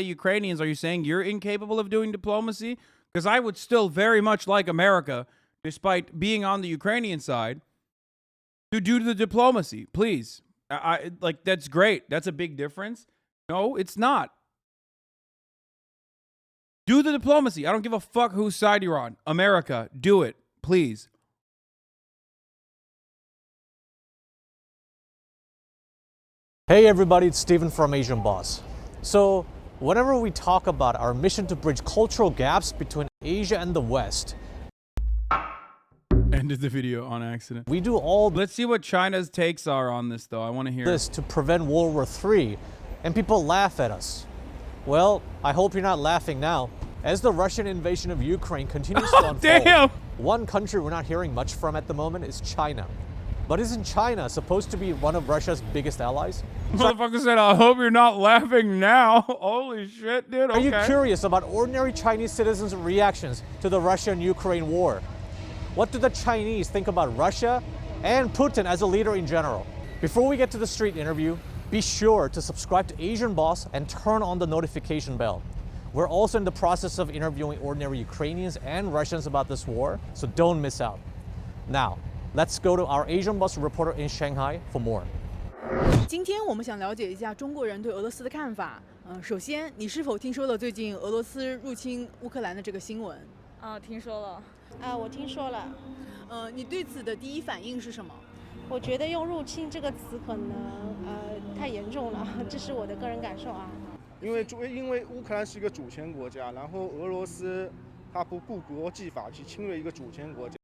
Ukrainians, are you saying you're incapable of doing diplomacy? Because I would still very much like America, despite being on the Ukrainian side, to do the diplomacy. Please. I like, that's great. That's a big difference. No, it's not. Do the diplomacy. I don't give a fuck whose side you're on. America, do it. Please. Hey everybody, it's Steven from Asian Boss. So, whenever we talk about our mission to bridge cultural gaps between Asia and the West, ended the video on accident. we do all Let's see what China's takes are on this, though. I want to hear this to prevent World War III, and people laugh at us. Well, I hope you're not laughing now. As the Russian invasion of Ukraine continues to unfold, Damn! one country we're not hearing much from at the moment is China. But isn't China supposed to be one of Russia's biggest allies? Motherfucker said, I hope you're not laughing now. Holy shit, dude. Are you curious about ordinary Chinese citizens' reactions to the Russia and Ukraine war? What do the Chinese think about Russia and Putin as a leader in general? Before we get to the street interview, be sure to subscribe to Asian Boss and turn on the notification bell. We're also in the process of interviewing ordinary Ukrainians and Russians about this war, so don't miss out. Now, let's go to our Asian Boss reporter in Shanghai for more. 今天我们想了解一下中国人对俄罗斯的看法。首先，你是否听说了最近俄罗斯入侵乌克兰的这个新闻？听说了。我听说了。你对此的第一反应是什么？我觉得用入侵这个词可能太严重了，这是我的个人感受啊。因为乌克兰是一个主权国家，然后俄罗斯它不顾国际法去侵略一个主权国家。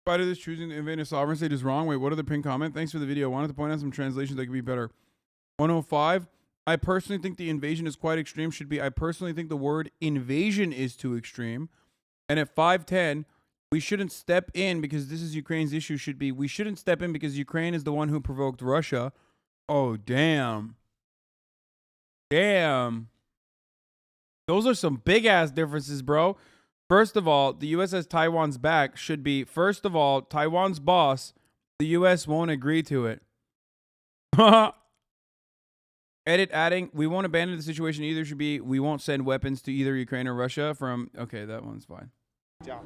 Why did this choosing to invade a sovereign state is wrong? Wait, what are the pinned comment? Thanks for the video. Wanted to point out some translations that could be better. 105. I personally think the invasion is quite extreme. Should be, I personally think the word invasion is too extreme. And at 510, we shouldn't step in because this is Ukraine's issue. Should be, we shouldn't step in because Ukraine is the one who provoked Russia. Oh, damn. Damn. Those are some big ass differences, bro. First of all, the U.S. has Taiwan's back. Should be, first of all, Taiwan's boss. The U.S. won't agree to it. Edit adding, we won't abandon the situation either. Should be, we won't send weapons to either Ukraine or Russia from, okay, that one's fine.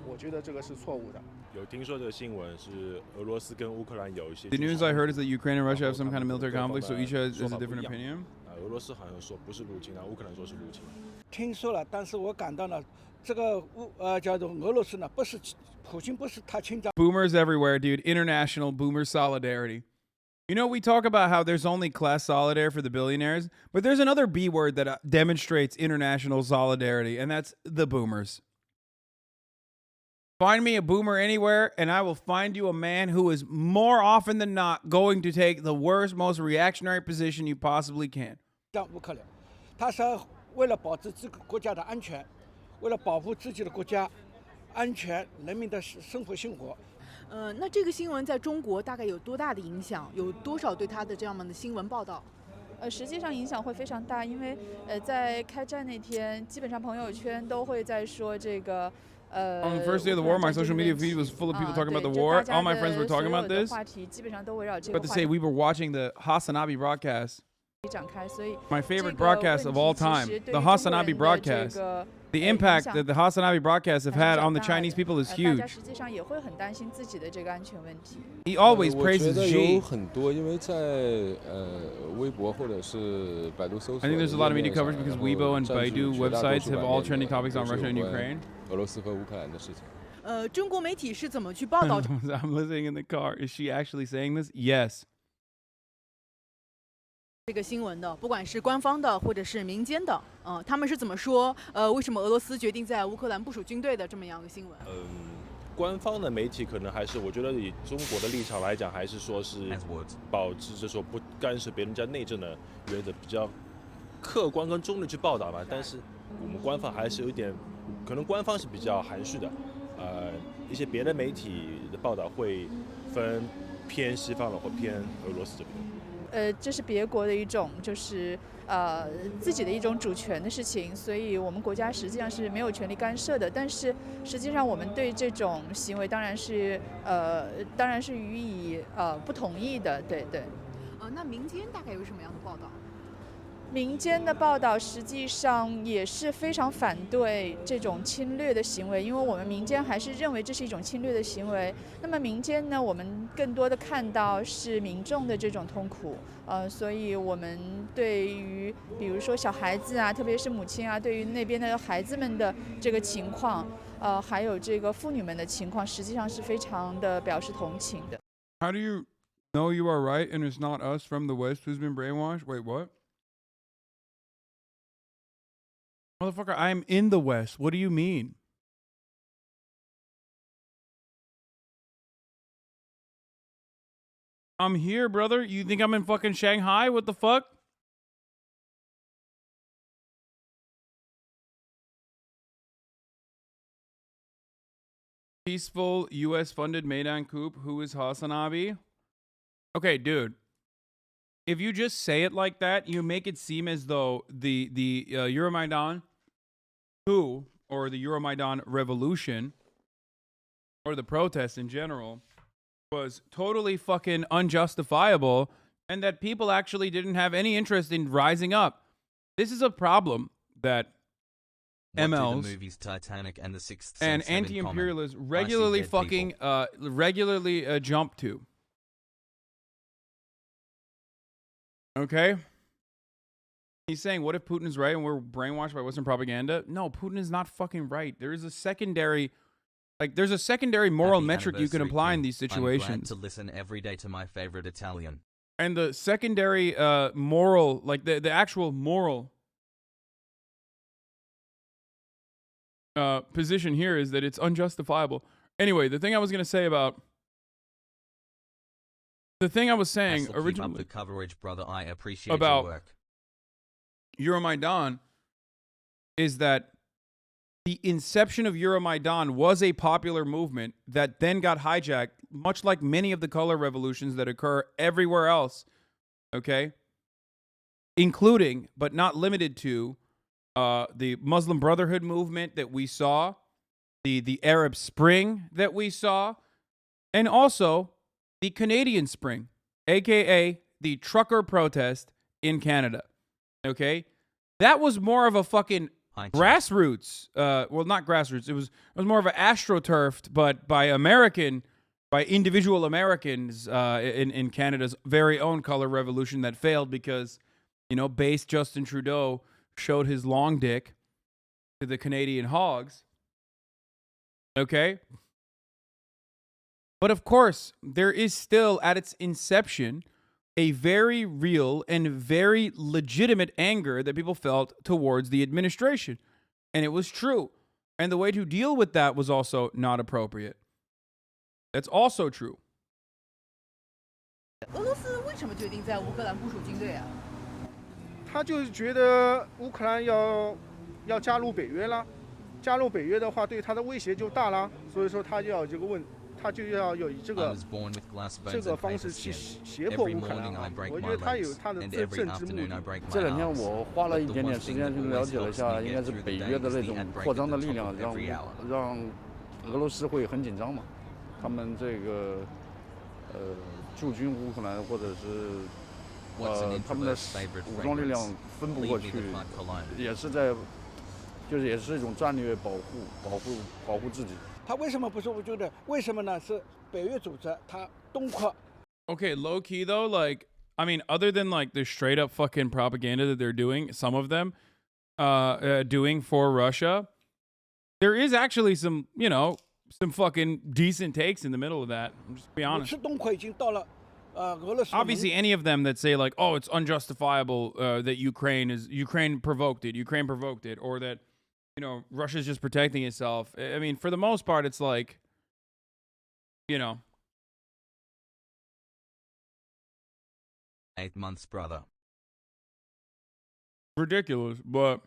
我觉得这个是错误的。有听说这个新闻是俄罗斯跟乌克兰有一些。The news I heard is that Ukraine and Russia have some kind of military conflict, so each has a different opinion. 俄罗斯好像说不是入侵，乌克兰说是入侵。听说了，但是我感到呢，这个叫做俄罗斯呢，不是普京不是他侵占。Boomers everywhere, dude. International boomer solidarity. You know, we talk about how there's only class solidarity for the billionaires, but there's another B word that demonstrates international solidarity, and that's the boomers. Find me a boomer anywhere, and I will find you a man who is more often than not going to take the worst, most reactionary position you possibly can. 让乌克兰，他是为了保持这个国家的安全，为了保护自己的国家安全、人民的生活。那这个新闻在中国大概有多大的影响？有多少对他的这样的新闻报道？实际上影响会非常大，因为在开战那天，基本上朋友圈都会在说这个。On the first day of the war, my social media feed was full of people talking about the war. All my friends were talking about this. But to say we were watching the HasanAbi broadcast. My favorite broadcast of all time, the HasanAbi broadcast. The impact that the HasanAbi broadcasts have had on the Chinese people is huge. He always praises Xi. I think there's a lot of media coverage because Weibo and Baidu websites have all trending topics on Russia and Ukraine. 中国媒体是怎么去报道？I'm listening in the car. Is she actually saying this? Yes. 这个新闻的，不管是官方的或者是民间的，他们是怎么说？为什么俄罗斯决定在乌克兰部署军队的这么样一个新闻？官方的媒体可能还是，我觉得以中国的立场来讲，还是说是保持着说不干涉别人家内政的原则，比较客观跟中立去报道吧。但是我们官方还是有一点，可能官方是比较含蓄的，一些别的媒体的报道会分偏西方的或偏俄罗斯这边。这是别国的一种，就是自己的一种主权的事情，所以我们国家实际上是没有权利干涉的。但是实际上我们对这种行为当然是予以不同意的，对对。那民间大概有什么样的报道？民间的报道实际上也是非常反对这种侵略的行为，因为我们民间还是认为这是一种侵略的行为。那么民间呢，我们更多的看到是民众的这种痛苦，所以我们对于比如说小孩子啊，特别是母亲啊，对于那边的孩子们的这个情况，还有这个妇女们的情况，实际上是非常的表示同情的。 How do you know you are right and it's not us from the West who's been brainwashed? Wait, what? Motherfucker, I'm in the West. What do you mean? I'm here, brother. You think I'm in fucking Shanghai? What the fuck? Peaceful U.S. funded Maidan coup. Who is HasanAbi? Okay, dude. If you just say it like that, you make it seem as though the Euromaidan coup or the Euromaidan revolution or the protest in general was totally fucking unjustifiable and that people actually didn't have any interest in rising up. This is a problem that MLs the movies Titanic and The Sixth and Sense have in anti-imperialists common? regularly I see dead fucking regularly jump to. Okay? He's saying, what if Putin is right and we're brainwashed by Western propaganda? No, Putin is not fucking right. There is a secondary, there's a secondary moral Happy metric you can anniversary, apply in King. these I'm glad situations. to listen every day to my favorite Italian. And the secondary moral, like the actual moral position here is that it's unjustifiable. Anyway, the thing I was going to say about the thing I was saying Hassel, keep originally up the coverage, brother. I appreciate about your work. Euromaidan is that the inception of Euromaidan was a popular movement that then got hijacked, much like many of the color revolutions that occur everywhere else, okay? Including, but not limited to, the Muslim Brotherhood movement that we saw, the Arab Spring that we saw, and also the Canadian Spring, aka the trucker protest in Canada. Okay? That was more of a fucking grassroots, well, not grassroots. It was more of an astroturfed, but by individual Americans in Canada's very own color revolution that failed because, base Justin Trudeau showed his long dick to the Canadian hogs. Okay? But of course, there is still, at its inception, a very real and very legitimate anger that people felt towards the administration. And it was true. And the way to deal with that was also not appropriate. That's also true. 俄罗斯为什么决定在乌克兰部署军队啊？他就是觉得乌克兰要加入北约啦，加入北约的话对他的威胁就大啦，所以说他就要有这个方式去胁迫乌克兰啊。我觉得他有他的政治目的。这两天我花了一点点时间去了解了一下，应该是北约的那种扩张的力量，让俄罗斯会很紧张嘛。他们这个驻军乌克兰或者是他们的武装力量分布过去，也是也是一种战略保护自己。他为什么不是我觉得为什么呢？是北约组织他东扩。Okay, low key though, other than the straight up fucking propaganda that they're doing, some of them doing for Russia, there is actually some fucking decent takes in the middle of that. Just to be honest. 是东扩已经到了俄罗斯。Obviously, any of them that say oh, it's unjustifiable that Ukraine provoked it, or that Russia's just protecting itself. I mean, for the most part, it's 8 months, brother. Ridiculous, but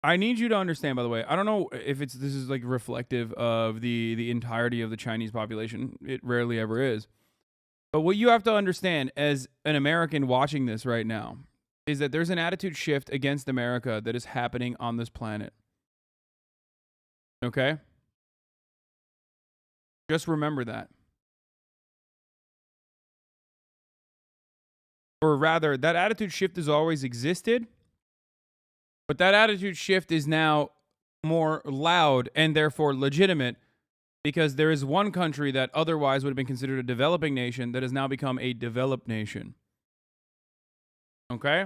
I need you to understand, by the way, I don't know if this is reflective of the entirety of the Chinese population. It rarely ever is. But what you have to understand as an American watching this right now is that there's an attitude shift against America that is happening on this planet. Okay? Just remember that. or rather, that attitude shift has always existed, but that attitude shift is now more loud and therefore legitimate because there is one country that otherwise would have been considered a developing nation that has now become a developed nation. Okay?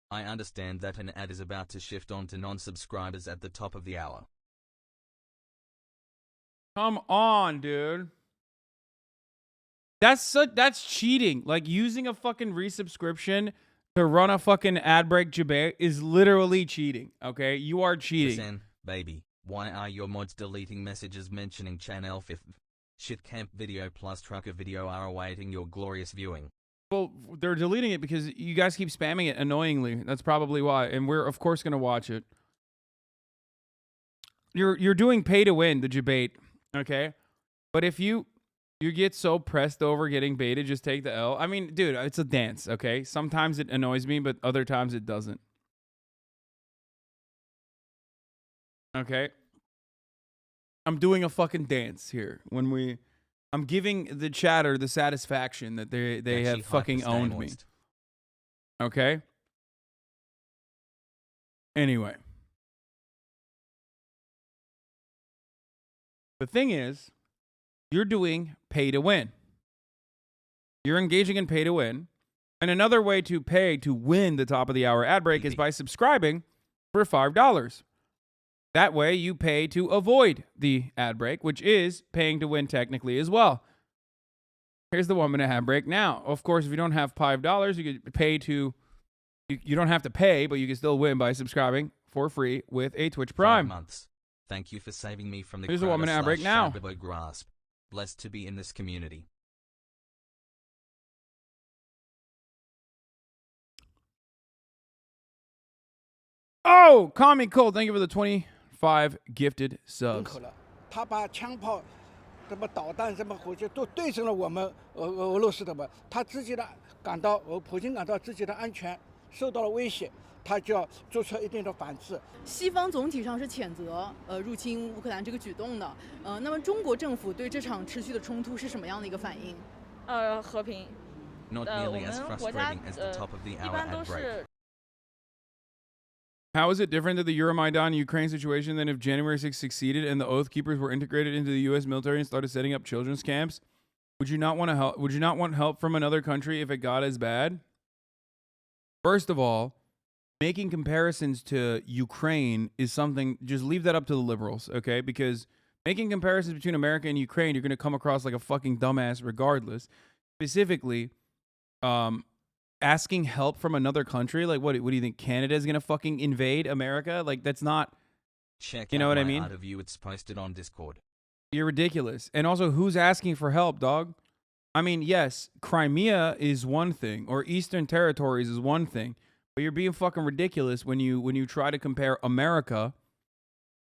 I understand that an ad is about to shift on to non-subscribers at the top of the hour. Come on, dude. That's cheating. Like, using a fucking resubscription to run a fucking ad break debate is literally cheating. Okay? You are cheating. Hasan, baby, why are your mods deleting messages mentioning channel 5th? Shit camp video plus trucker video are awaiting your glorious viewing. Well, they're deleting it because you guys keep spamming it annoyingly. That's probably why. And we're, of course, going to watch it. You're doing pay to win, the debate. Okay? But if you get so pressed over getting baited, just take the L. I mean, dude, it's a dance, okay? Sometimes it annoys me, but other times it doesn't. Okay? I'm doing a fucking dance here when I'm giving the chatter the satisfaction that they have fucking owned me. Okay? Anyway. The thing is, you're doing pay to win. You're engaging in pay to win. And another way to pay to win the top of the hour ad break is by subscribing for $5. That way you pay to avoid the ad break, which is paying to win technically as well. Here's the 1 minute ad break now. Of course, if you don't have $5, you could pay to, you don't have to pay, but you can still win by subscribing for free with a Twitch Prime. 5 months. Thank you for saving me from the Here's the 1 minute ad break now. grasp. Blessed to be in this community. Oh, Kami Cole, thank you for the 25 gifted subs. 他把枪炮、什么导弹、什么火箭都对准了我们俄罗斯的嘛，他自己的感到普京感到自己的安全受到了威胁，他就要做出一定的反制。西方总体上是谴责入侵乌克兰这个举动的，那么中国政府对这场持续的冲突是什么样的一个反应？和平。 Not nearly as frustrating as the top of the hour ad break. How is it different to the Euromaidan Ukraine situation than if January 6th succeeded and the Oath Keepers were integrated into the U.S. military and started setting up children's camps? Would you not want to help? Would you not want help from another country if it got as bad? First of all, making comparisons to Ukraine is something. Just leave that up to the liberals, okay? Because making comparisons between America and Ukraine, you're going to come across like a fucking dumbass, regardless. Specifically, asking help from another country, like what do you think Canada is gonna fucking invade America? Like, that's not, Check you know out what I my mean? art of you, it's posted on Discord. You're ridiculous. And also, who's asking for help, dog? I mean, yes, Crimea is one thing, or Eastern Territories is one thing, but you're being fucking ridiculous when you try to compare America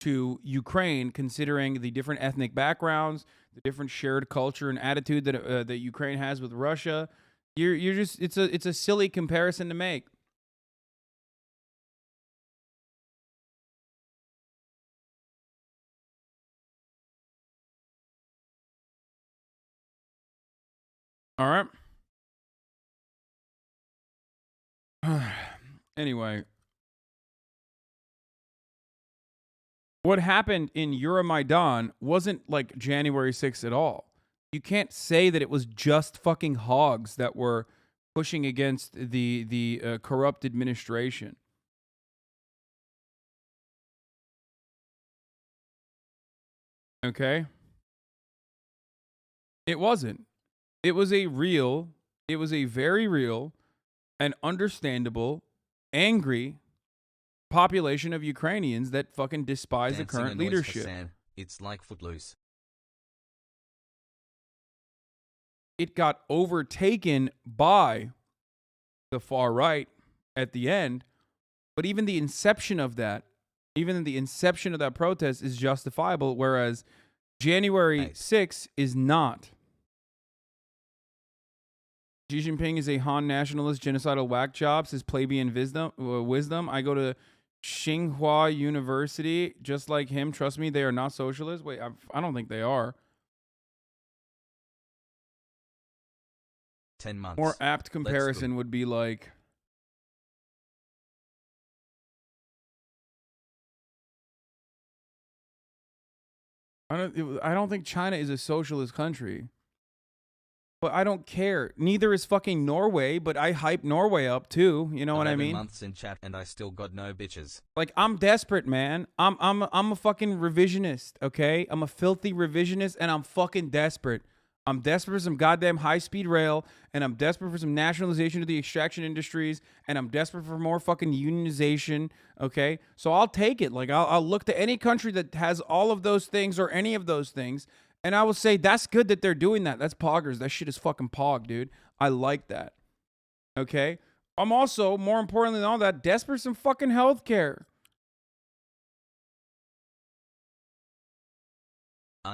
to Ukraine, considering the different ethnic backgrounds, the different shared culture and attitude that Ukraine has with Russia. You're just, it's a silly comparison to make. All right. Anyway, what happened in Euromaidan wasn't like January 6th at all. You can't say that it was just fucking hogs that were pushing against the corrupt administration. Okay? It wasn't. It was a very real and understandable, angry population of Ukrainians that fucking despise the current leadership. Hasan. It's like Footloose. It got overtaken by the far right at the end, but even the inception of that protest is justifiable, whereas January 6th is not. Xi Jinping is a Han nationalist, genocidal whack job, says plebeian wisdom. I go to Tsinghua University just like him. Trust me, they are not socialists. Wait, I don't think they are. 10 months. More apt Let's comparison go. would be like, I don't think China is a socialist country. But I don't care. Neither is fucking Norway, but I hype Norway up too. You know what I 11 mean? months in chat and I still got no bitches. Like, I'm desperate, man. I'm a fucking revisionist, okay? I'm a filthy revisionist and I'm fucking desperate. I'm desperate for some goddamn high-speed rail, and I'm desperate for some nationalization of the extraction industries, and I'm desperate for more fucking unionization, okay? So I'll take it. Like, I'll look to any country that has all of those things or any of those things, and I will say, that's good that they're doing that. That's poggers. That shit is fucking pog, dude. I like that, okay? I'm also, more importantly than all that, desperate for some fucking healthcare.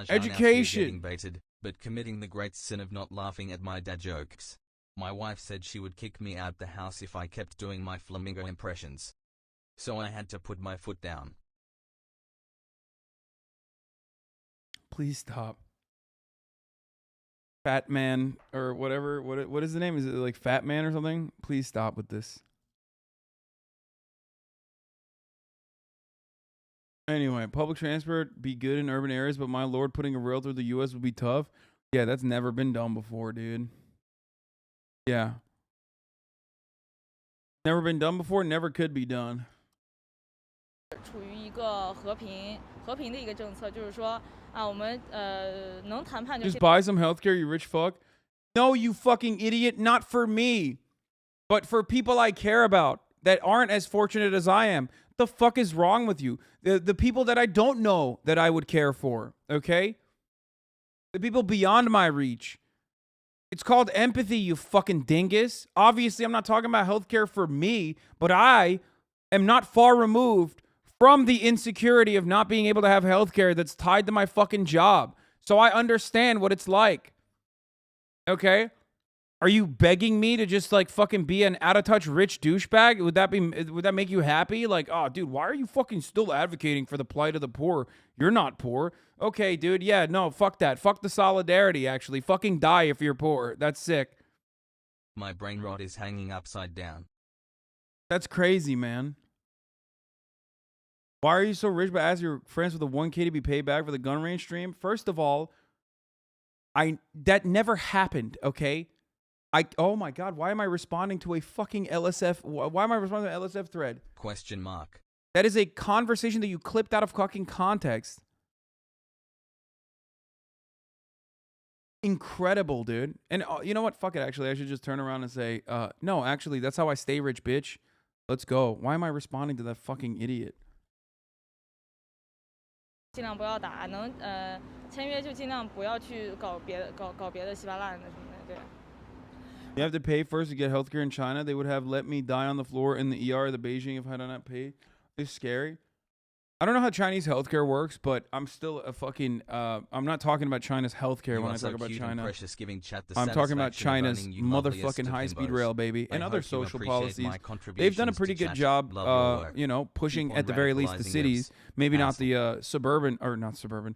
Education. Getting baited, but committing the great sin of not laughing at my dad jokes. My wife said she would kick me out the house if I kept doing my flamingo impressions. So I had to put my foot down. Please stop. Fat Man or whatever. What is the name? Is it like Fat Man or something? Please stop with this. Anyway, public transport be good in urban areas, but my lord, putting a rail through the U.S. would be tough. Yeah, that's never been done before, dude. Yeah. Never been done before, never could be done. 处于一个和平的一个政策，就是说啊，我们能谈判就 Just buy some healthcare, you rich fuck. No, you fucking idiot. Not for me, but for people I care about that aren't as fortunate as I am. The fuck is wrong with you? The people that I don't know that I would care for, okay? The people beyond my reach. It's called empathy, you fucking dingus. Obviously, I'm not talking about healthcare for me, but I am not far removed from the insecurity of not being able to have healthcare that's tied to my fucking job. So I understand what it's like. Okay? Are you begging me to just like fucking be an out of touch rich douchebag? Would that make you happy? Like, oh dude, why are you fucking still advocating for the plight of the poor? You're not poor. Okay, dude, yeah, no, fuck that. Fuck the solidarity, actually. Fucking die if you're poor. That's sick. My brain rod is hanging upside down. That's crazy, man. Why are you so rich but ask your friends with a 1K to be paid back for the gun range stream? First of all, that never happened, okay? Oh my god, why am I responding to a fucking LSF? Why am I responding to an LSF thread? Question mark. That is a conversation that you clipped out of fucking context. Incredible, dude. And you know what? Fuck it, actually. I should just turn around and say, no, actually, that's how I stay rich, bitch. Let's go. Why am I responding to that fucking idiot? 尽量不要打，签约就尽量不要去搞别的稀巴烂的什么的，对。 You have to pay first to get healthcare in China. They would have let me die on the floor in the ER of the Beijing if I had not paid. It's scary. I don't know how Chinese healthcare works, but I'm still a fucking. I'm not talking about China's healthcare when I talk about China. I'm talking about China's motherfucking high-speed rail, baby, and other social policies. They've done a pretty good job, you know, pushing at the very least the cities. Maybe not the suburban or not suburban.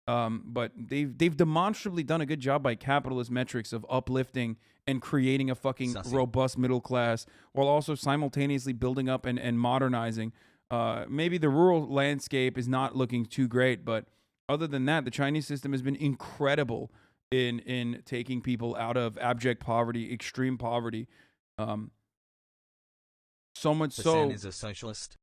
But they've demonstrably done a good job by capitalist metrics of uplifting and creating a fucking robust middle class while also simultaneously building up and modernizing. Maybe the rural landscape is not looking too great, but other than that, the Chinese system has been incredible in taking people out of abject poverty, extreme poverty. So much so. Hasan is a socialist.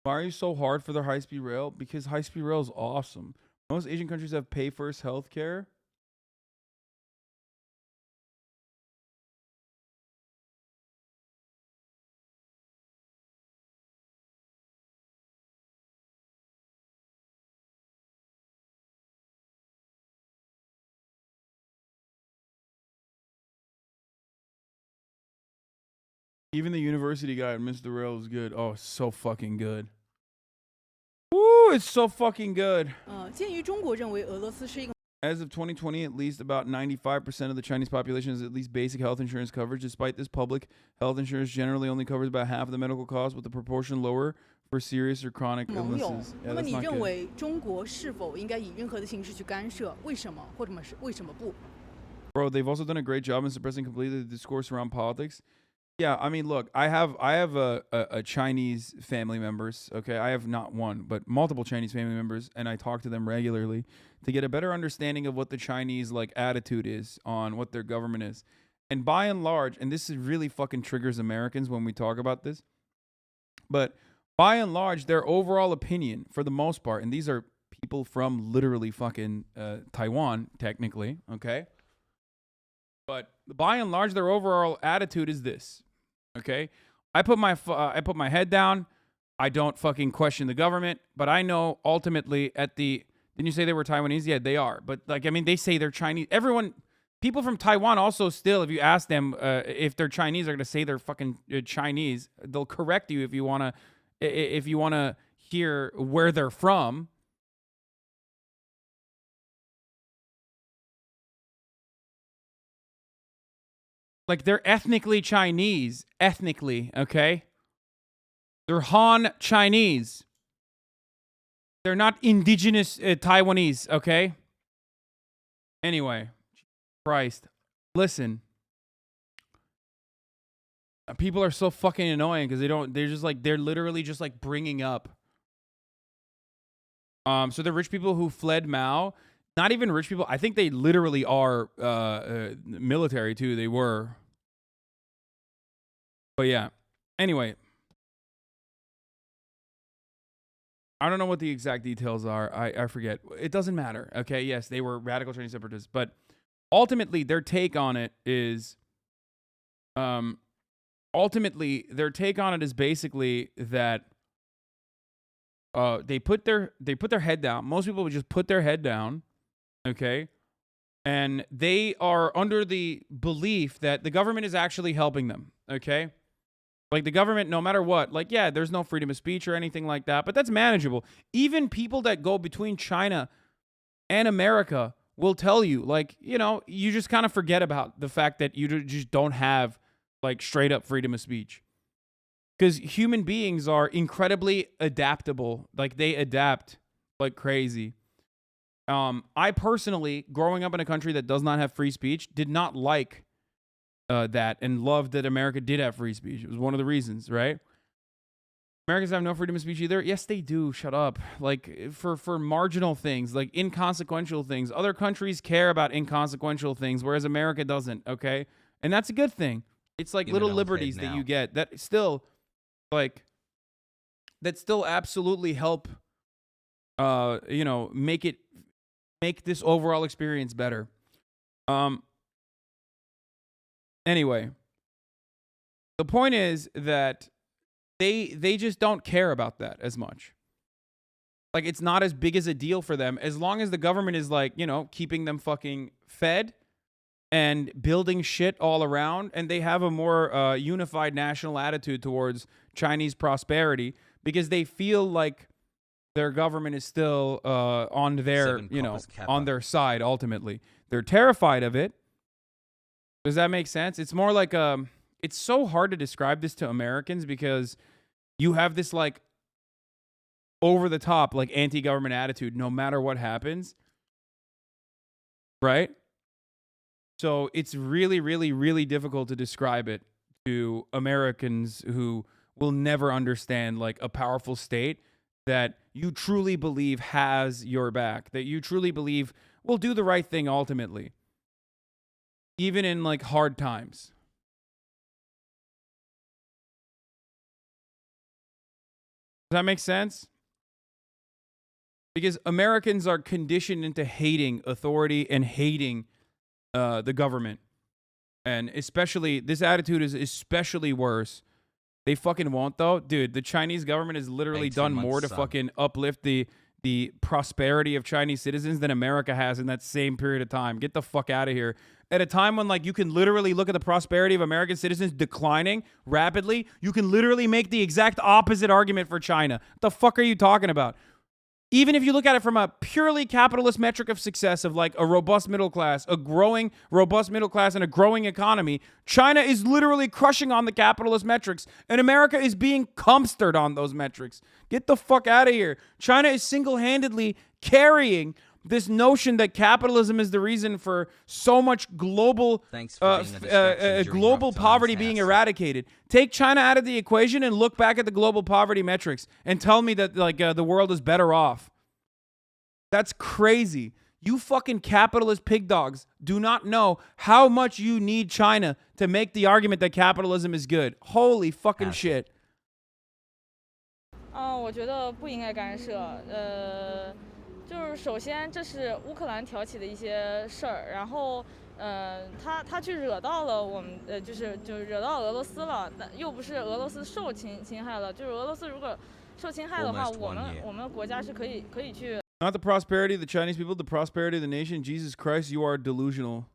Why are you so hard for their high-speed rail? Because high-speed rail is awesome. Most Asian countries have pay-first healthcare. Even the university guy at Mr. Rail is good. Oh, it's so fucking good. Woo, it's so fucking good. 鉴于中国认为俄罗斯是一个 As of 2020, at least about 95% of the Chinese population has at least basic health insurance coverage. Despite this, public health insurance generally only covers about half of the medical costs, with the proportion lower for serious or chronic 盟友。 illnesses. 那 Yeah, 么 that's 你 not 认 good. 为中国是否应该以任何的形式去干涉？为什么？或者是为什么不？ Bro, they've also done a great job in suppressing completely the discourse around politics. Yeah, I mean, look, I have a Chinese family members. Okay, I have not one, but multiple Chinese family members, and I talk to them regularly to get a better understanding of what the Chinese like attitude is on what their government is. And by and large, and this is really fucking triggers Americans when we talk about this, but by and large, their overall opinion, for the most part, and these are people from literally fucking Taiwan, technically, okay. But by and large, their overall attitude is this. Okay, I put my head down. I don't fucking question the government, but I know ultimately didn't you say they were Taiwanese? Yeah, they are. But like, I mean, they say they're Chinese. People from Taiwan also still, if you ask them if they're Chinese, they're gonna say they're fucking Chinese. They'll correct you if you wanna hear where they're from. Like, they're ethnically Chinese. Ethnically, okay? They're Han Chinese. They're not indigenous Taiwanese, okay? Anyway, Christ. Listen. People are so fucking annoying because they're literally just like bringing up. So the rich people who fled Mao, not even rich people. I think they literally are military too. They were. But yeah. Anyway. I don't know what the exact details are. I forget. It doesn't matter. Okay. Yes, they were radical Chinese separatists. But ultimately, their take on it is... basically that they put their head down. Most people would just put their head down. Okay. And they are under the belief that the government is actually helping them. Okay. Like the government, no matter what, like, yeah, there's no freedom of speech or anything like that, but that's manageable. Even people that go between China and America will tell you, like, you know, you just kind of forget about the fact that you just don't have like straight up freedom of speech. Because human beings are incredibly adaptable. Like they adapt like crazy. I personally, growing up in a country that does not have free speech, did not like that and loved that America did have free speech. It was one of the reasons, right? Americans have no freedom of speech either. Yes, they do. Shut up. Like for marginal things, like inconsequential things. Other countries care about inconsequential things, whereas America doesn't. Okay, and that's a good thing. It's like little liberties that you get that still, like, that still absolutely help. You know, make this overall experience better. Anyway, the point is that they just don't care about that as much. Like, it's not as big as a deal for them as long as the government is like, you know, keeping them fucking fed and building shit all around, and they have a more unified national attitude towards Chinese prosperity because they feel like their government is still on their, you know, on their side. Ultimately, they're terrified of it. Does that make sense? It's more like it's so hard to describe this to Americans because you have this like over the top like anti-government attitude no matter what happens, right? So it's really, really, really difficult to describe it to Americans who will never understand like a powerful state that you truly believe has your back, that you truly believe will do the right thing ultimately, even in like hard times. Does that make sense? Because Americans are conditioned into hating authority and hating the government. And especially, this attitude is especially worse. They fucking won't, though. Dude, the Chinese government has literally done more to fucking uplift the prosperity of Chinese citizens than America has in that same period of time. Get the fuck out of here. At a time when, like, you can literally look at the prosperity of American citizens declining rapidly, you can literally make the exact opposite argument for China. What the fuck are you talking about? Even if you look at it from a purely capitalist metric of success of like a robust middle class, a growing robust middle class and a growing economy, China is literally crushing on the capitalist metrics and America is being comstered on those metrics. Get the fuck out of here. China is single-handedly carrying this notion that capitalism is the reason for so much global global poverty being eradicated. Take China out of the equation and look back at the global poverty metrics and tell me that the world is better off. That's crazy. You fucking capitalist pig dogs do not know how much you need China to make the argument that capitalism is good. Holy fucking shit. 我觉得不应该干涉。就是首先这是乌克兰挑起的一些事儿，然后他去惹到了我们，就惹到俄罗斯了，但又不是俄罗斯受侵害了，就是俄罗斯如果受侵害的话，我们国家是可以去。Not the prosperity of the Chinese people, the prosperity of the nation. Jesus Christ, you are delusional.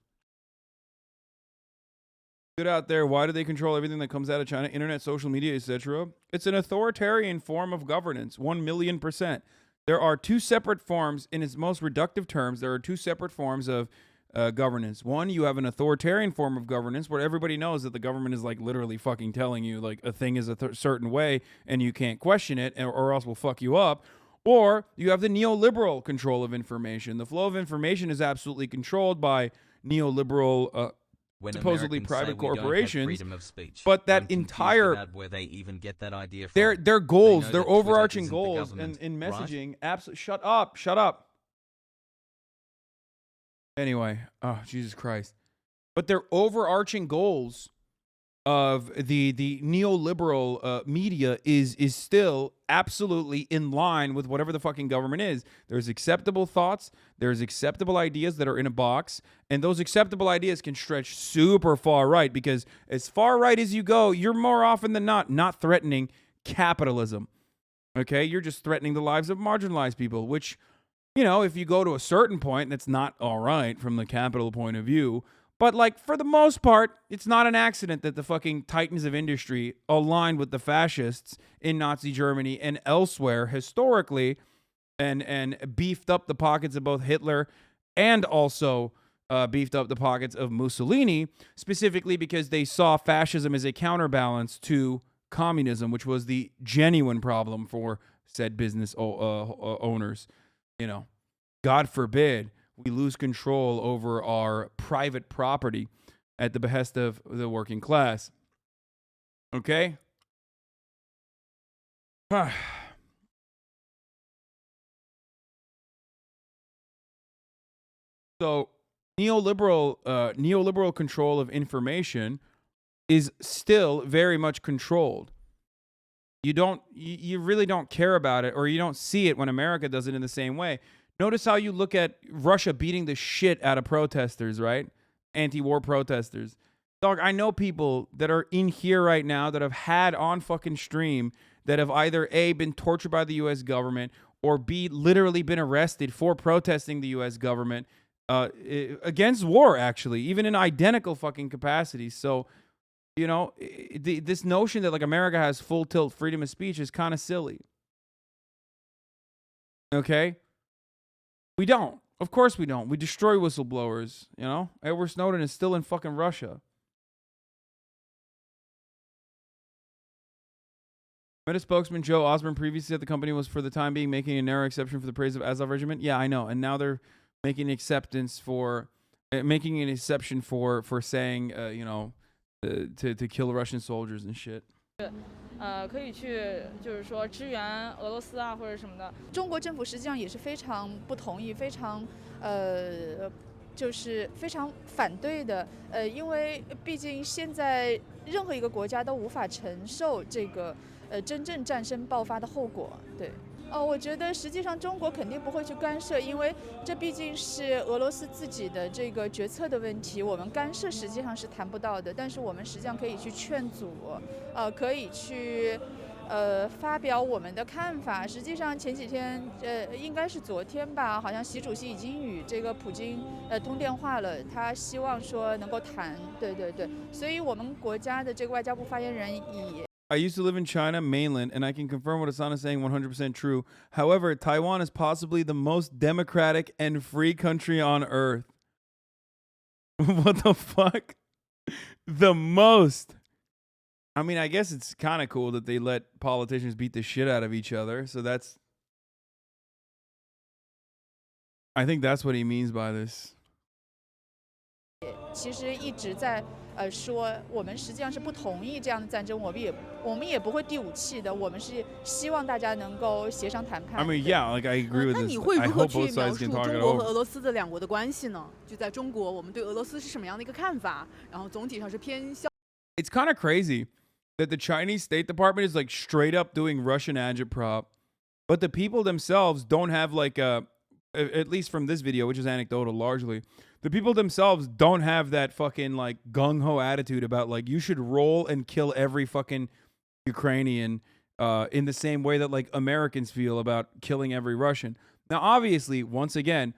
Good out there. Why do they control everything that comes out of China? Internet, social media, etc. It's an authoritarian form of governance. 1,000,000%. There are two separate forms, in its most reductive terms, there are two separate forms of governance. One, you have an authoritarian form of governance where everybody knows that the government is like literally fucking telling you like a thing is a certain way and you can't question it or else we'll fuck you up. Or you have the neoliberal control of information. The flow of information is absolutely controlled by neoliberal supposedly private corporations, but that entire where they even get that idea from. Their goals, their overarching goals in messaging, absolutely shut up. Anyway, oh Jesus Christ. But their overarching goals of the neoliberal media is still absolutely in line with whatever the fucking government is. There's acceptable thoughts, there's acceptable ideas that are in a box, and those acceptable ideas can stretch super far right, because as far right as you go, you're more often than not threatening capitalism. Okay? You're just threatening the lives of marginalized people, which, you know, if you go to a certain point, that's not all right from the capital point of view. But, like, for the most part, it's not an accident that the fucking titans of industry aligned with the fascists in Nazi Germany and elsewhere historically and beefed up the pockets of both Hitler and also beefed up the pockets of Mussolini, specifically because they saw fascism as a counterbalance to communism, which was the genuine problem for said business owners. You know, God forbid we lose control over our private property at the behest of the working class. Okay? So, neoliberal control of information is still very much controlled. You really don't care about it, or you don't see it when America does it in the same way. Notice how you look at Russia beating the shit out of protesters, right? Anti-war protesters. Dog, I know people that are in here right now that have had on fucking stream that have either A, been tortured by the U.S. government, or B, literally been arrested for protesting the U.S. government against war, actually, even in identical fucking capacities. So, you know, this notion that like America has full tilt freedom of speech is kind of silly. Okay? We don't. Of course we don't. We destroy whistleblowers, you know? Edward Snowden is still in fucking Russia. Meta spokesman Joe Osborne previously said the company was for the time being making a narrow exception for the praise of Azov regiment. Yeah, I know. And now they're making an exception for saying, you know, to kill Russian soldiers and shit. 可以去就是说支援俄罗斯啊或者什么的。中国政府实际上也是非常不同意，非常就是非常反对的。因为毕竟现在任何一个国家都无法承受这个真正战争爆发的后果。对。我觉得实际上中国肯定不会去干涉，因为这毕竟是俄罗斯自己的这个决策的问题，我们干涉实际上是谈不到的。但是我们实际上可以去劝阻，可以去发表我们的看法。实际上前几天应该是昨天吧，好像习主席已经与这个普京通电话了，他希望说能够谈。对对对，所以我们国家的这个外交部发言人也。I used to live in China mainland, and I can confirm what Hasan is saying 100% true. However, Taiwan is possibly the most democratic and free country on earth. What the fuck? The most. I mean, I guess it's kind of cool that they let politicians beat the shit out of each other. So that's I think that's what he means by this. 其实一直在说，我们实际上是不同意这样的战争，我们也不会递武器的，我们是希望大家能够协商谈判。I mean, yeah, like I agree with 那 this. 你会 I 如何 hope 去 both 描 sides 述 can 中 talk it 国和 over. 俄罗斯这两国的关系呢？就在中国，我们对俄罗斯是什么样的一个看法？然后总体上是偏消。It's kind of crazy that the Chinese State Department is like straight up doing Russian agitprop, but the people themselves don't have like at least from this video, which is anecdotal largely, the people themselves don't have that fucking like gung-ho attitude about like you should roll and kill every fucking Ukrainian in the same way that like Americans feel about killing every Russian. Now, obviously, once again,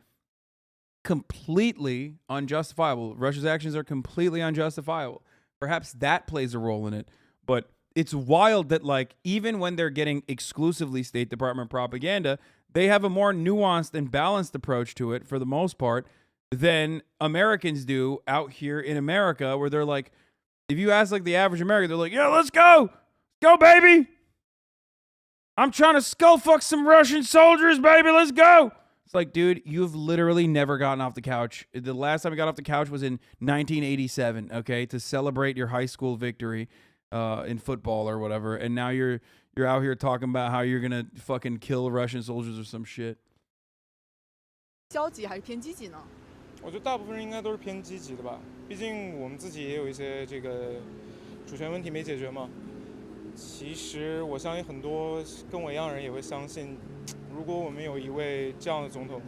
completely unjustifiable. Russia's actions are completely unjustifiable. Perhaps that plays a role in it, but it's wild that like even when they're getting exclusively State Department propaganda, they have a more nuanced and balanced approach to it for the most part than Americans do out here in America, where they're like, if you ask like the average American, they're like, yeah, let's go, baby. I'm trying to skull fuck some Russian soldiers, baby. Let's go. It's like, dude, you've literally never gotten off the couch. The last time you got off the couch was in 1987, okay, to celebrate your high school victory in football or whatever. And now you're out here talking about how you're gonna fucking kill Russian soldiers or some shit. 消极还是偏积极呢？我觉得大部分人应该都是偏积极的吧，毕竟我们自己也有一些这个主权问题没解决嘛。其实我相信很多跟我一样的人也会相信，如果我们有一位这样的总统，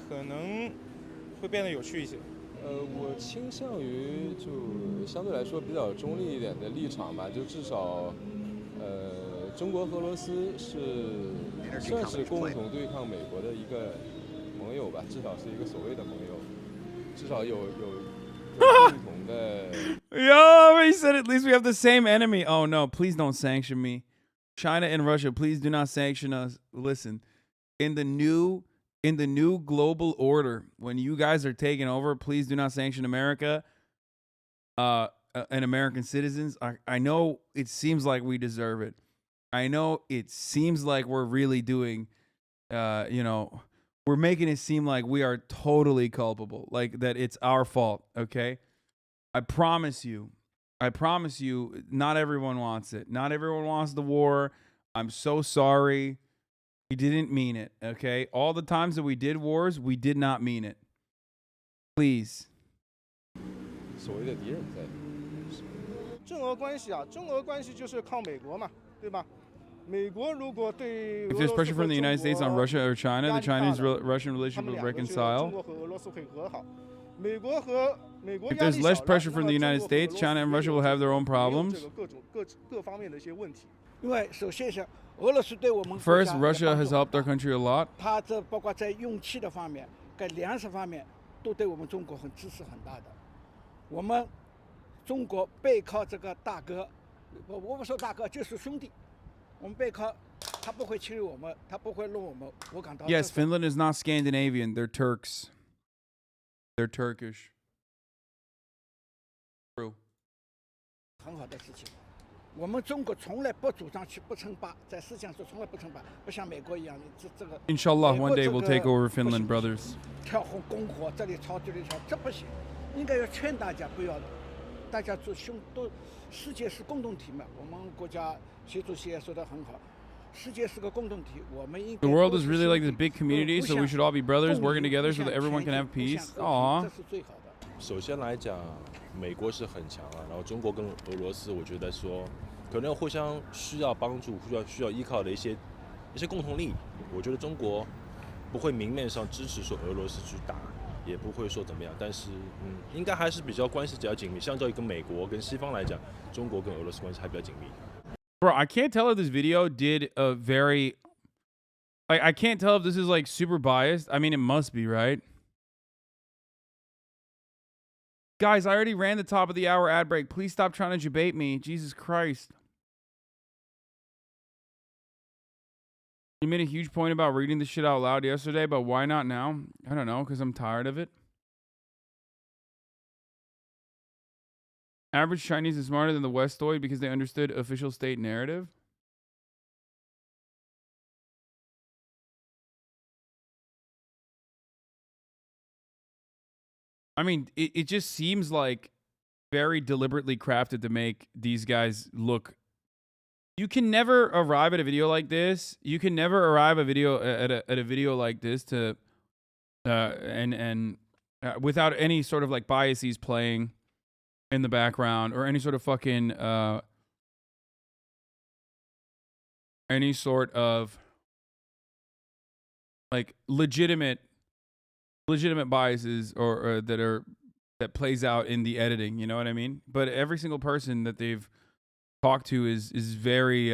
可能会变得有趣一些。我倾向于就相对来说比较中立一点的立场吧，就至少，中国和俄罗斯算是共同对抗美国的一个盟友吧，至少是一个所谓的盟友，至少有共同的。Yo, he said at least we have the same enemy. Oh no, please don't sanction me. China and Russia, please do not sanction us. Listen, in the new global order, when you guys are taking over, please do not sanction America and American citizens. I know it seems like we deserve it. I know it seems like we're really doing, we're making it seem like we are totally culpable, like that it's our fault, okay? I promise you, not everyone wants it. Not everyone wants the war. I'm so sorry. We didn't mean it, okay? All the times that we did wars, we did not mean it. Please. 所谓的敌人在。中俄关系啊，中俄关系就是靠美国嘛，对吧？美国如果对 If there's pressure from the United States on Russia or China, the Chinese-Russian relationship will reconcile. 中国和俄罗斯会和好。美国和美国 If there's less pressure from the United States, China and Russia will have their own problems. 各方面的一些问题。因为首先是俄罗斯对我们 First, Russia has helped our country a lot. 它这包括在用气的方面、跟粮食方面，都对我们中国很支持很大的。我们中国背靠这个大哥，我不说大哥，就是兄弟。我们背靠，他不会侵略我们，他不会弄我们。我感到 Yes, Finland is not Scandinavian. They're Turks. They're Turkish. True. 很好的事情。我们中国从来不主张去不称霸，在思想上从来不称霸，不像美国一样，这个。Inshallah, one day we'll take over Finland, brothers. 跳火攻火，这里抄这里抄，这不行。应该要劝大家不要，大家做都，世界是共同体嘛。我们国家习主席也说得很好，世界是个共同体，我们应该。 The world is really like this big community, so we should all be brothers, working together so that everyone can have peace. Aww. 这是最好的。首先来讲，美国是很强啊，然后中国跟俄罗斯，我觉得说可能互相需要帮助、需要依靠的一些共同利益。我觉得中国不会明面上支持说俄罗斯去打，也不会说怎么样，但是应该还是比较关系比较紧密。相较于跟美国跟西方来讲，中国跟俄罗斯关系还比较紧密。Bro, I can't tell if this video did a very, like, I can't tell if this is like super biased. I mean, it must be, right? Guys, I already ran the top of the hour ad break. Please stop trying to debate me. Jesus Christ. You made a huge point about reading this shit out loud yesterday, but why not now? I don't know, because I'm tired of it. Average Chinese is smarter than the Westoid because they understood official state narrative. I mean, it just seems like very deliberately crafted to make these guys look. You can never arrive at a video like this. You can never arrive a video at a video like this to without any sort of like biases playing in the background or any sort of fucking any sort of like legitimate biases or that plays out in the editing, you know what I mean? But every single person that they've talked to is very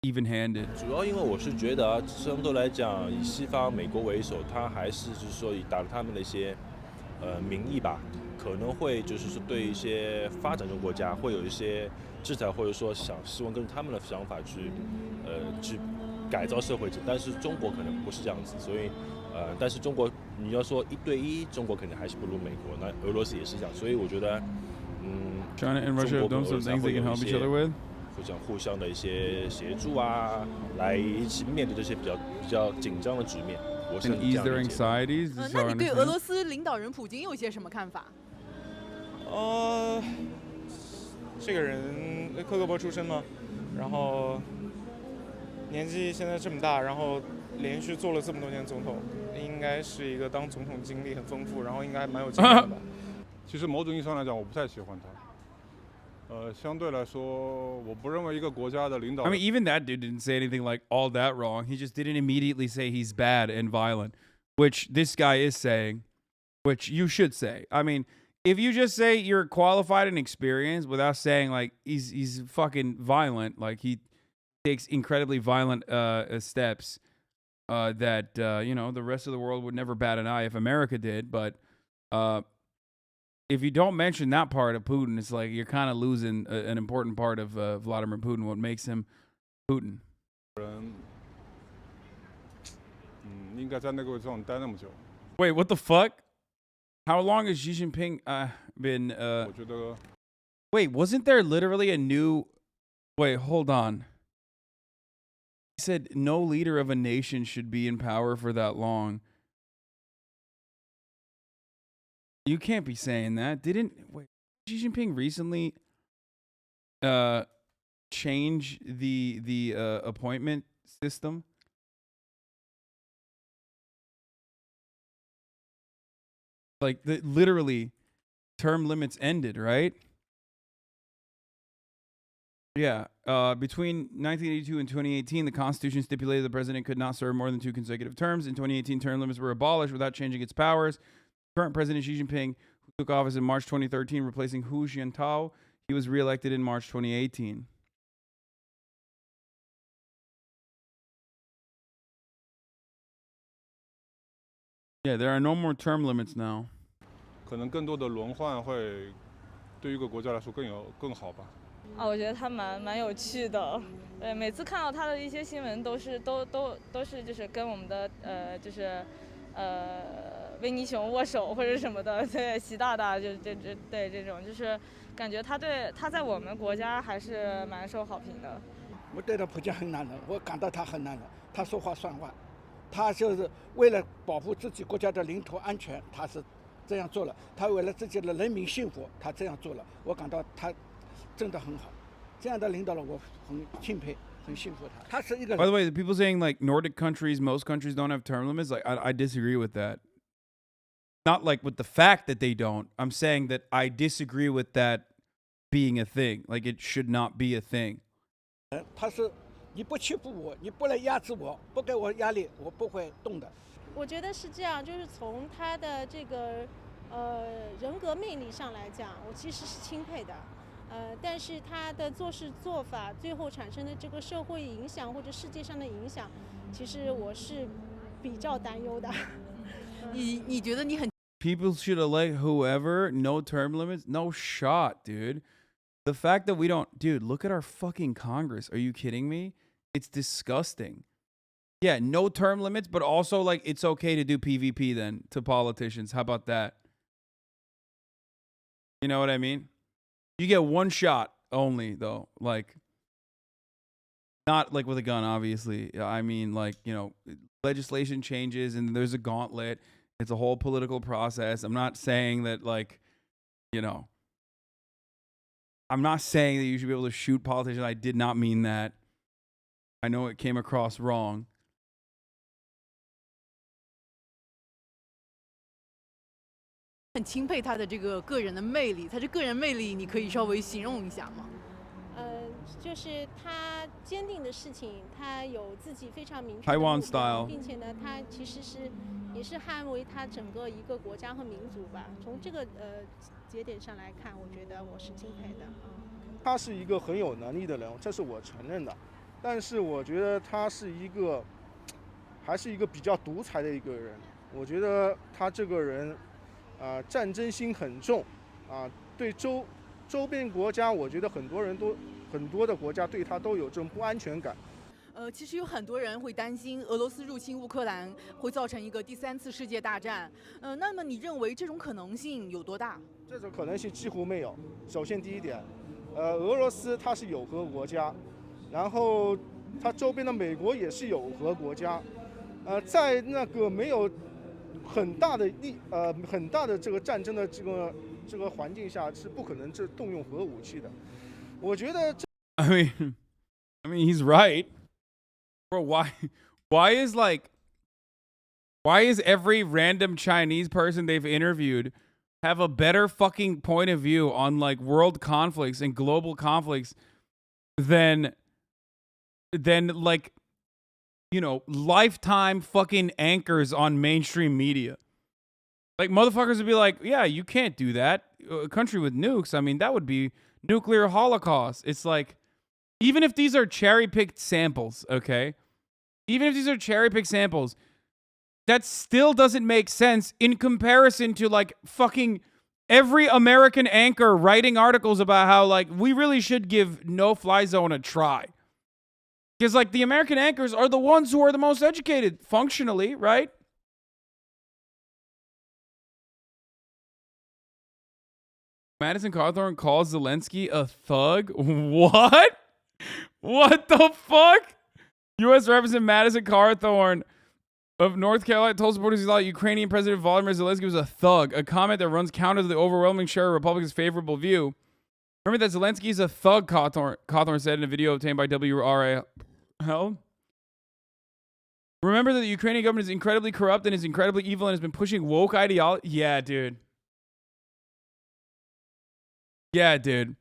even-handed. 主要因为我是觉得啊，相对来讲，以西方美国为首，他还是就是说以打着他们的一些名义吧，可能会就是说对一些发展中国家会有一些制裁，或者说希望跟他们的想法去改造社会，但是中国可能不是这样子，所以但是中国你要说1对1，中国肯定还是不如美国，那俄罗斯也是这样，所以我觉得China and Russia have done some things they can help each other with. 会讲互相的一些协助啊，来一起面对这些比较紧张的局面。我是 And 这 ease 样 their 理解。anxieties. 那你对俄罗斯领导人普京有些什么看法？这个人KGB出身嘛，然后年纪现在这么大，然后连续做了这么多年总统，应该是一个当总统经历很丰富，然后应该蛮有经验的吧。其实某种意义上来讲，我不太喜欢他。相对来说，我不认为一个国家的领导。I mean, even that dude didn't say anything like all that wrong. He just didn't immediately say he's bad and violent, which this guy is saying, which you should say. I mean, if you just say you're qualified and experienced without saying like he's fucking violent, like he takes incredibly violent steps that you know, the rest of the world would never bat an eye if America did, but if you don't mention that part of Putin, it's like you're kind of losing an important part of Vladimir Putin, what makes him Putin. 应该在那个位置上待那么久。 Wait, what the fuck? How long has Xi Jinping been? 我觉得 Wait, wasn't there literally a new? Wait, hold on. He said no leader of a nation should be in power for that long. You can't be saying that. Didn't Xi Jinping recently change the appointment system? Like literally term limits ended, right? Yeah. Between 1982 and 2018, the Constitution stipulated the president could not serve more than 2 consecutive terms. In 2018, term limits were abolished without changing its powers. Current President Xi Jinping, who took office in March 2013, replacing Hu Jintao, he was reelected in March 2018. Yeah, there are no more term limits now. 可能更多的轮换会对于一个国家来说更好吧。我觉得他蛮有趣的，每次看到他的一些新闻都是就是跟我们的就是维尼熊握手或者什么的，对，习大大就对这种，就是感觉他在我们国家还是蛮受好评的。我对待普京很难的，我感到他很难的，他说话算话，他就是为了保护自己国家的领土安全，他是这样做了，他为了自己的人民幸福，他这样做了，我感到他真的很好，这样的领导人我很钦佩。By the way, the people saying like Nordic countries, most countries don't have term limits, like I disagree with that. Not like with the fact that they don't. I'm saying that I disagree with that being a thing. Like it should not be a thing. 他是你不欺负我，你不来压制我，不给我压力，我不会动的。我觉得是这样，就是从他的这个人格魅力上来讲，我其实是钦佩的。但是他的做事做法最后产生的这个社会影响或者世界上的影响，其实我是比较担忧的。你觉得你很 People should elect whoever, no term limits, no shot, dude. The fact that we don't, dude, look at our fucking Congress. Are you kidding me? It's disgusting. Yeah, no term limits, but also like it's okay to do PvP then to politicians. How about that? You know what I mean? You get one shot only, though. Like, not like with a gun, obviously. I mean, like, you know, legislation changes and there's a gauntlet. It's a whole political process. I'm not saying that, like, you know, I'm not saying that you should be able to shoot politicians. I did not mean that. I know it came across wrong.很钦佩他的这个个人的魅力，他这个人魅力你可以稍微形容一下吗？就是他坚定的事情，他有自己非常明确的 Taiwan 目标 style 并且呢，他其实也是捍卫他整个一个国家和民族吧。从这个节点上来看，我觉得我是敬佩的。他是一个很有能力的人，这是我承认的。但是我觉得他是还是一个比较独裁的一个人。我觉得他这个人，战争心很重，对周边国家，我觉得很多的国家对他都有这种不安全感。其实有很多人会担心俄罗斯入侵乌克兰会造成一个第3次世界大战。那么你认为这种可能性有多大？这种可能性几乎没有。首先第一点，俄罗斯它是有核国家，然后它周边的美国也是有核国家，在那个没有很大的这个战争的这个环境下，是不可能动用核武器的。我觉得I mean, he's right. Bro, why is every random Chinese person they've interviewed have a better fucking point of view on like world conflicts and global conflicts than like, you know, lifetime fucking anchors on mainstream media? Like, motherfuckers would be like, yeah, you can't do that. A country with nukes, I mean, that would be nuclear holocaust. It's like, even if these are cherry-picked samples, okay? Even if these are cherry-picked samples, that still doesn't make sense in comparison to, like, fucking every American anchor writing articles about how, like, we really should give no-fly zone a try. Because, like, the American anchors are the ones who are the most educated, functionally, right? Madison Cawthorn calls Zelensky a thug? What? What the fuck? U.S. Representative Madison Cawthorn of North Carolina told supporters he thought Ukrainian President Volodymyr Zelensky was a thug, a comment that runs counter to the overwhelming share of Republicans' favorable view. Remember that Zelensky is a thug, Cawthorn said in a video obtained by WRAL. Remember that the Ukrainian government is incredibly corrupt and is incredibly evil and has been pushing woke ideology. Yeah, dude. Yeah, dude.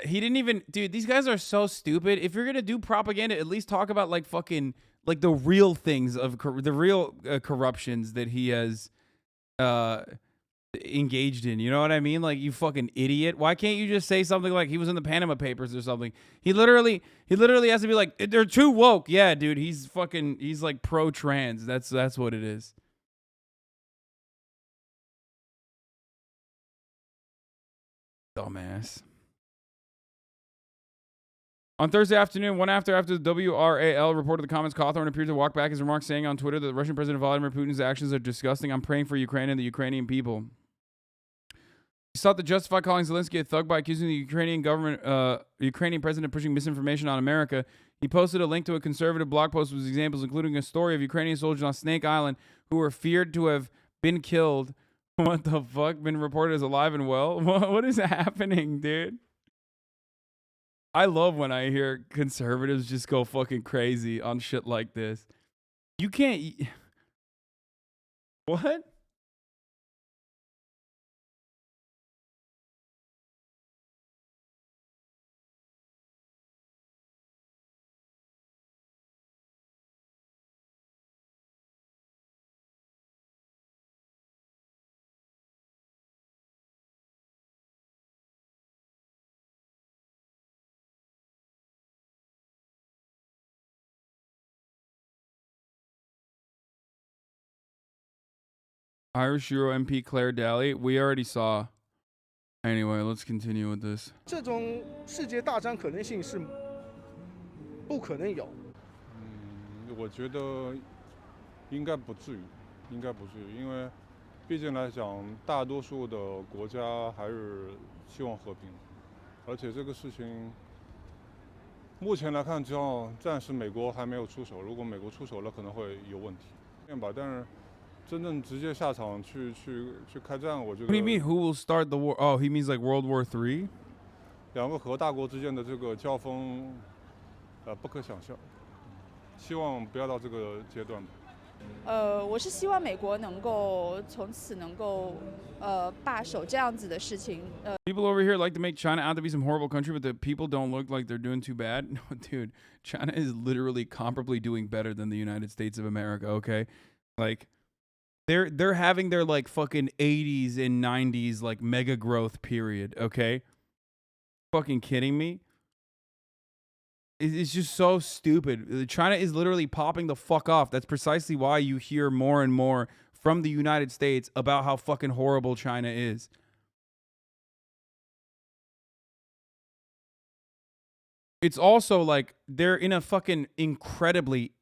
He didn't even... Dude, these guys are so stupid. If you're going to do propaganda, at least talk about, like, fucking... Like, the real things of... The real corruptions that he has engaged in. You know what I mean? Like, you fucking idiot. Why can't you just say something like he was in the Panama Papers or something? He literally has to be like, they're too woke. Yeah, dude. He's like pro-trans. That's what it is. Dumbass. On Thursday afternoon, after the WRAL reported the comments, Cawthorn appeared to walk back his remarks, saying on Twitter that the Russian President Vladimir Putin's actions are disgusting. I'm praying for Ukraine and the Ukrainian people. He sought to justify calling Zelensky a thug by accusing the Ukrainian government, Ukrainian president of pushing misinformation on America. He posted a link to a conservative blog post with examples, including a story of Ukrainian soldiers on Snake Island who were feared to have been killed. What the fuck? Been reported as alive and well? What is happening, dude? I love when I hear conservatives just go fucking crazy on shit like this. You can't... What? Irish Euro MP Claire Daly, we already saw. Anyway, let's continue with this. 这种世界大战可能性是不可能有。我觉得应该不至于，因为毕竟来讲，大多数的国家还是希望和平，而且这个事情目前来看，只要暂时美国还没有出手，如果美国出手了，可能会有问题。但是真正直接下场去开战，我觉得。What do you mean? Who will start the war? Oh, he means like World War III. 两个核大国之间的这个交锋，不可想象。希望不要到这个阶段吧。我是希望美国能够从此能够罢手这样子的事情。People over here like to make China out to be some horrible country, but the people don't look like they're doing too bad. No, dude, China is literally comparably doing better than the United States of America. Okay, like. They're having their like fucking 80s and 90s like mega growth period, okay? Fucking kidding me? It's just so stupid. China is literally popping the fuck off. That's precisely why you hear more and more from the United States about how fucking horrible China is. It's also like they're in a fucking incredibly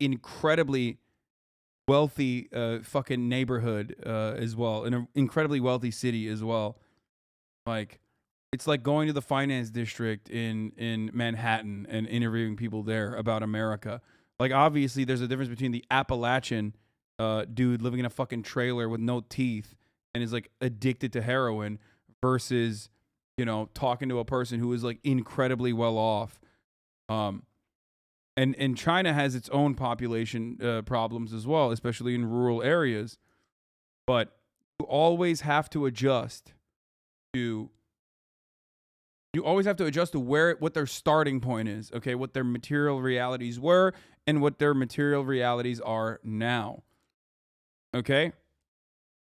wealthy fucking neighborhood as well, in an incredibly wealthy city as well. Like, it's like going to the finance district in Manhattan and interviewing people there about America. Like, obviously, there's a difference between the Appalachian dude living in a fucking trailer with no teeth and is like addicted to heroin versus, you know, talking to a person who is like incredibly well off. And China has its own population problems as well, especially in rural areas. But you always have to adjust to what their starting point is, okay? What their material realities were and what their material realities are now. Okay?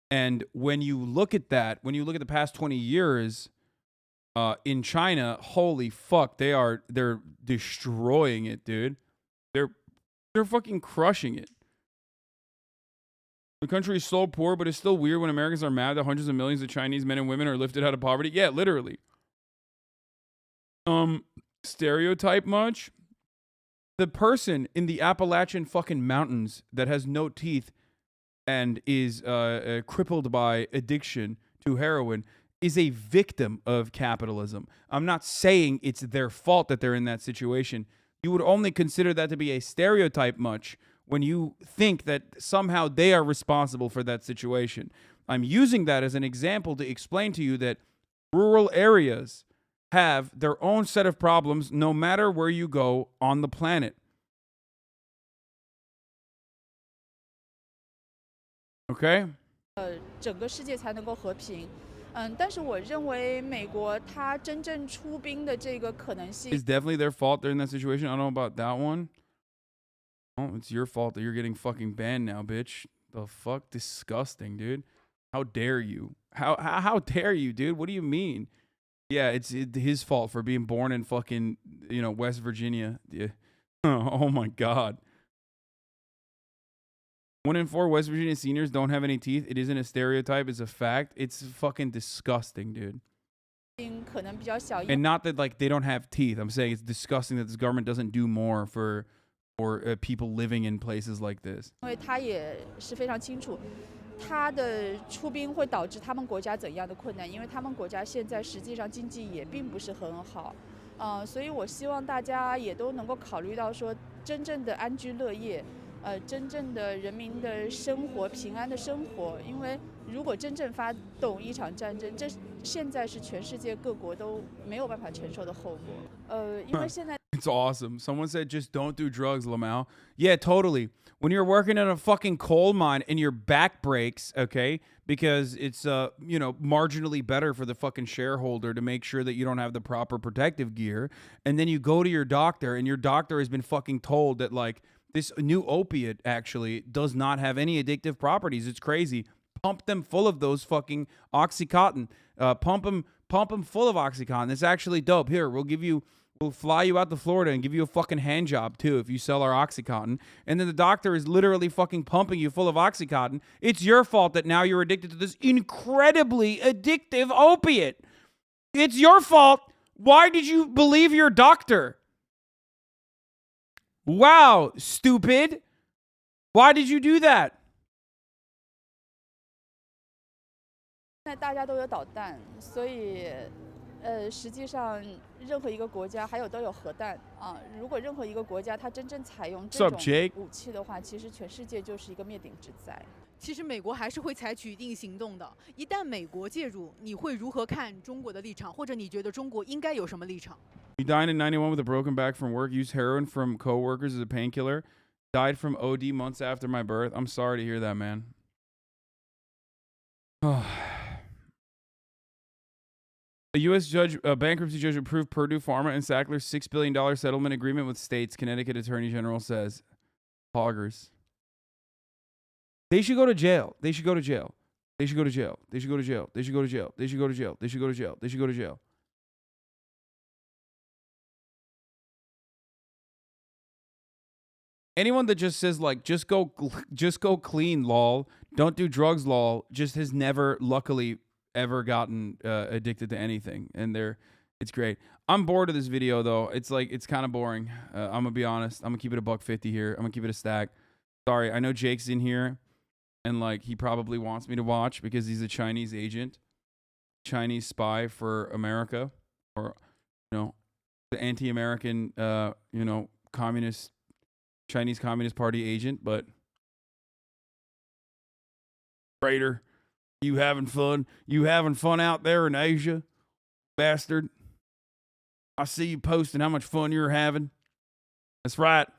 And when you look at that, when you look at the past 20 years, in China, holy fuck, they're destroying it, dude. They're fucking crushing it. The country is so poor, but it's still weird when Americans are mad that hundreds of millions of Chinese men and women are lifted out of poverty. Yeah, literally. Stereotype much? The person in the Appalachian fucking mountains that has no teeth and is crippled by addiction to heroin is a victim of capitalism. I'm not saying it's their fault that they're in that situation. You would only consider that to be a stereotype much when you think that somehow they are responsible for that situation. I'm using that as an example to explain to you that rural areas have their own set of problems no matter where you go on the planet. Okay? 整个世界才能够和平。但是我认为美国它真正出兵的这个可能性 It's definitely their fault they're in that situation. I don't know about that one. Oh, it's your fault that you're getting fucking banned now, bitch. The fuck? Disgusting, dude. How dare you? How dare you, dude? What do you mean? Yeah, it's his fault for being born in fucking, you know, West Virginia. Yeah. Oh my God. 1 in 4 West Virginia seniors don't have any teeth. It isn't a stereotype. It's a fact. It's fucking disgusting, dude. 可能比较小， And not that like they don't have teeth. I'm saying it's disgusting that this government doesn't do more for people living in places like this. 因为他也是非常清楚，他的出兵会导致他们国家怎样的困难，因为他们国家现在实际上经济也并不是很好，所以我希望大家也都能够考虑到说，真正的安居乐业。真正的人民的生活平安的生活，因为如果真正发动一场战争，这现在是全世界各国都没有办法承受的后果。因为现在 It's awesome. Someone said just don't do drugs, Lamau. Yeah, totally. When you're working in a fucking coal mine and your back breaks, okay, because it's you know, marginally better for the fucking shareholder to make sure that you don't have the proper protective gear, and then you go to your doctor and your doctor has been fucking told that like this new opiate actually does not have any addictive properties. It's crazy. Pump them full of those fucking Oxycontin. Pump them full of Oxycontin. It's actually dope. Here, we'll fly you out to Florida and give you a fucking hand job too if you sell our Oxycontin. And then the doctor is literally fucking pumping you full of Oxycontin. It's your fault that now you're addicted to this incredibly addictive opiate. It's your fault. Why did you believe your doctor? Wow, stupid. Why did you do that? 现在大家都有导弹，所以实际上任何一个国家还有都有核弹啊。如果任何一个国家它真正采用这种武器的话，其实全世界就是一个灭顶之灾。其实美国还是会采取一定行动的。一旦美国介入，你会如何看中国的立场，或者你觉得中国应该有什么立场？ You died in 91 with a broken back from work. Used heroin from coworkers as a painkiller. Died from OD months after my birth. I'm sorry to hear that, man. A U.S. bankruptcy judge approved Purdue Pharma and Sackler's $6 billion settlement agreement with states, Connecticut Attorney General says. Hoggers. They should go to jail. They should go to jail. They should go to jail. They should go to jail. They should go to jail. They should go to jail. They should go to jail. They should go to jail. Anyone that just says like just go clean, lol, don't do drugs, lol, just has never luckily ever gotten addicted to anything, and it's great. I'm bored of this video though. It's kind of boring. I'm gonna be honest. I'm gonna keep it $1.50 here. I'm gonna keep it a stack. Sorry, I know Jake's in here, and like he probably wants me to watch because he's a Chinese agent, Chinese spy for America, or the anti-American, communist. Chinese Communist Party agent, but traitor, you having fun? You having fun out there in Asia, bastard? I see you posting how much fun you're having. That's right.